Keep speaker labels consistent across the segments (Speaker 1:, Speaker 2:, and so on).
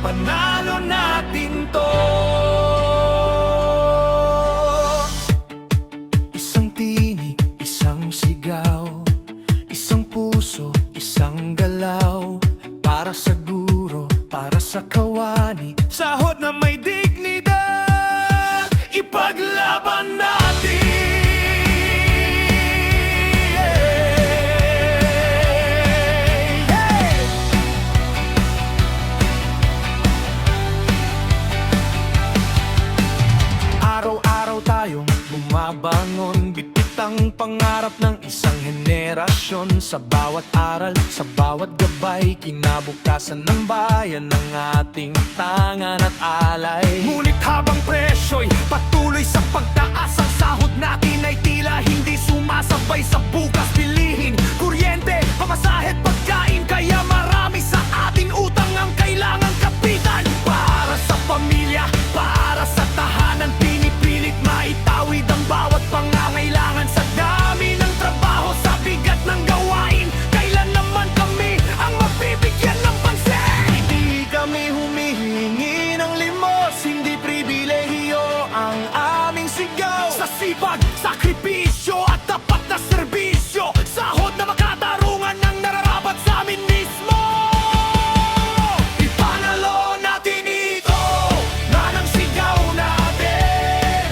Speaker 1: Ipanalo natin to. Isang tinig, isang sigaw, isang puso, isang galaw. Para sa guro, para sa kawani, sahod na may dignidad. Ipaglaban natin. Araw-araw tayong bumabangon, bitbit ang pangarap ng isang henerasyon. Sa bawat aral, sa bawat gabay, kinabukasan ng bayan ng ating tangan at alay. Ngunit habang presyo'y patuloy sa pagtaas, ang sahod natin ay tila hindi sumasabay sa bukas bilihin. Kuryente, pamasahe at pagkain, kaya marami sa atin utang ang kailangang kapitan. Para sa pamilya, para sa tahanan, pinipilit maitawid ang bawat pangangailangan. Sa dami ng trabaho, sa bigat ng gawain, kailan naman kami ang mabibigyan ng pansin? Hindi kami humihingi ng limos, hindi pribilehiyo ang aming sigaw. Sa sipag, sakripisyo at tapat na serbisyo, sahod na makatarungan ng nararapat sa amin mismo. Ipanalo natin ito, yan ang sigaw natin.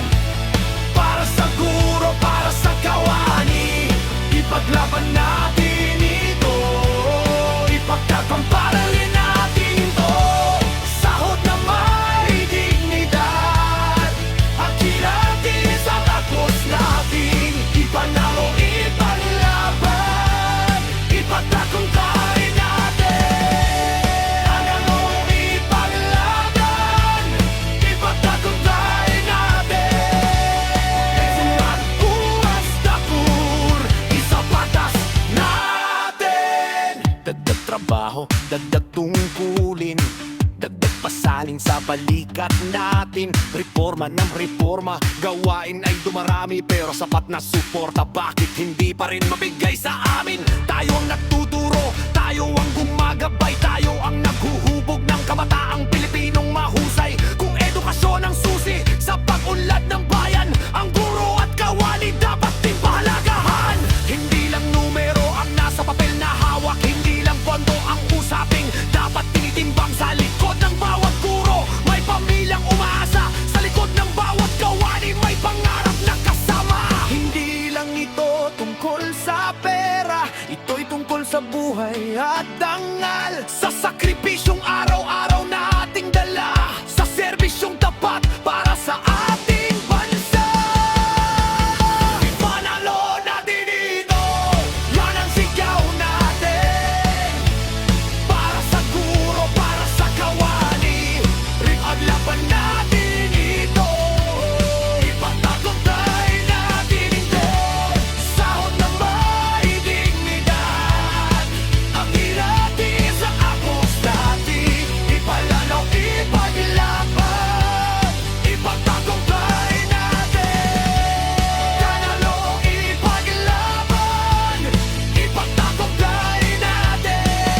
Speaker 1: Para sa guro, para sa kawani, ipaglaban natin ito. Ipagkakamparalan natin ito. Sahod na may dignidad, akiratin sa takos natin. Ipanalo, ipaglaban, ipagtagumpay natin. Panalo, ipaglaban, ipagtagumpay natin. Sumat uwas tapur, isa patas natin. Dagdag trabaho, dagdag tungkulin, dagdag pasaling sa balikat natin. Reforma ng reforma, gawain ay dumarami, pero sapat na suporta, bakit hindi pa rin mabigay sa amin? Tayo ang nagtuturo, tayo ang gumagabay, tayo ang naghuhubog ng kabataang Pilipinong mahusay. Kung edukasyon ang susi sa pag-unlad ng bayan, ang guro at kawani dapat din pahalagahan. Hindi lang numero ang nasa papel na hawak, hindi lang pondo ang usaping dapat tinitimbang. Sa likod ng bawat guro, may pamilyang umaasa. Sa likod ng bawat kawani, may pangarap na kasama. Hindi lang ito tungkol sa pera, ito'y tungkol sa buhay at dangal. Sa sakripisyong araw-araw na ating dala, sa serbisyong tapat para sa ating bansa. Ipanalo natin ito, yan ang sigaw natin. Para sa guro, para sa kawani, ipaglaban natin ito. Ipagtagumpay natin ito. Sahod na may dignidad, ang ilatin sa apos natin. Ipalanaw, ipaglaban, ipagtagumpay natin. Panalo, ipaglaban, ipagtagumpay natin.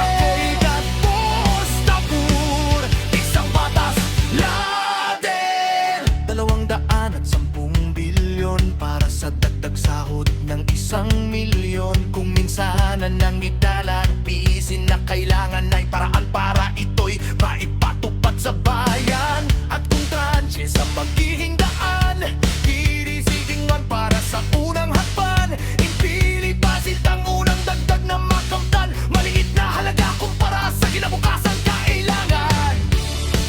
Speaker 1: Ako'y gatpos tapur, isang batas latin. 210 bilyon para sa dagdag sahod ng 1,000,000. Kung minsanan ng idala, tiisin na kailangan ay paraan para ito'y maipatupad sa bayan. At kung transye sa paghihindaan, irisigingan para sa unang hakban. Impili pasit ang unang dagdag na makamtan, maliit na halaga kumpara sa kinabukasan kailangan.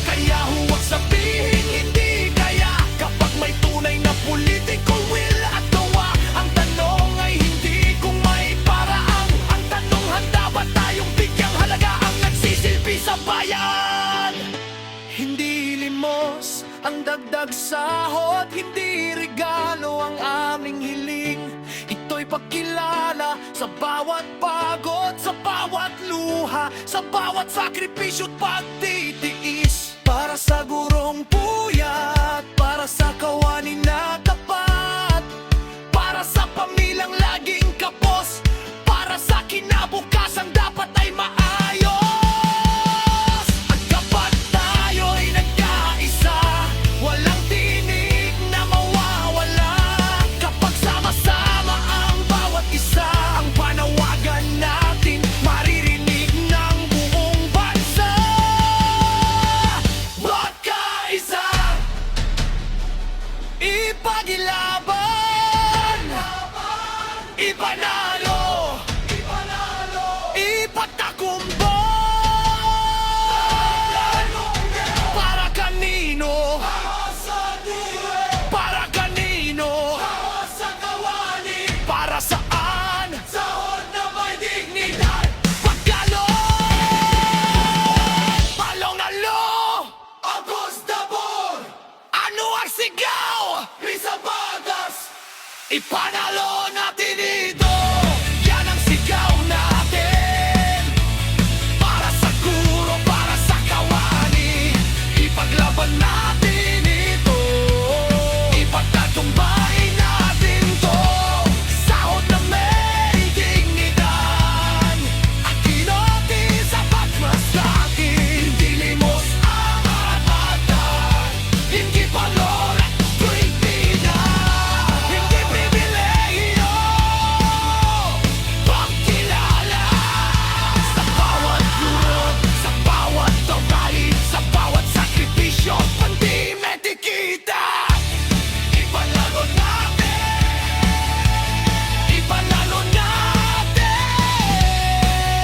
Speaker 1: Kaya huwag sabihin hindi kaya, kapag may tunay na political will at gawa. Ang tanong ay hindi kung may paraan, ang tanong handa ba tayong bigyang halaga ang nagsisilbi sa bayan. Hindi limos ang dagdag sahod, hindi regalo ang aming hiling. Ito'y pagkilala sa bawat pagod, sa bawat luha, sa bawat sakripisyo't pagtitiis. Para sa gurong puyat, para sa kawani na tapat, para sa pamilyang laging kapos, para sa kinabukasan dapat ay maayos. Ang ilaban, ipanalo, ipagtakumbay. Para kanino? Para kanino? Para saan? Sahod na may dignidad. Pagkalo, palong-alo, Agos Dabor. Ano ang sigaw? Risa Bagas. Ipanalo natin ito. Yan ang sigaw natin. Para sa guro, para sa kawani. Ipaglaban natin ito. Ipagtatumbayin natin to. Sahod na may dignidad. Aquino di sapat maslakin. Hindi limos ang karapatan. Hindi palor at tuwing pina. Hindi pribilehiyo. Pagkilala sa bawat guro, sa bawat tawali, sa bawat sakripisyo, pandi medikita. Ipanalo natin. Ipanalo natin.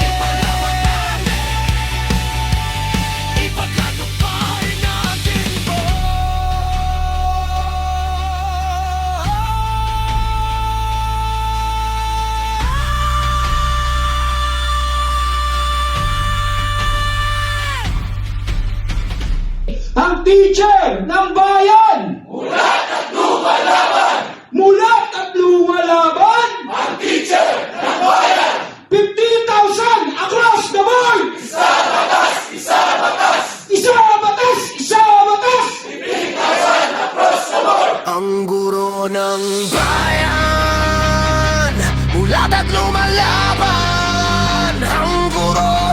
Speaker 1: Ipalaban natin. Ipagkatupay natin po.
Speaker 2: Ang teacher ng bayan! Mulat at lumalaban! Mulat at lumalaban! Ang teacher ng bayan! 15,000 across the board! Isa batas! Isa batas! Isa batas! Isa batas! 15,000 across the board!
Speaker 1: Ang guro ng bayan, mulat at lumalaban. Ang guro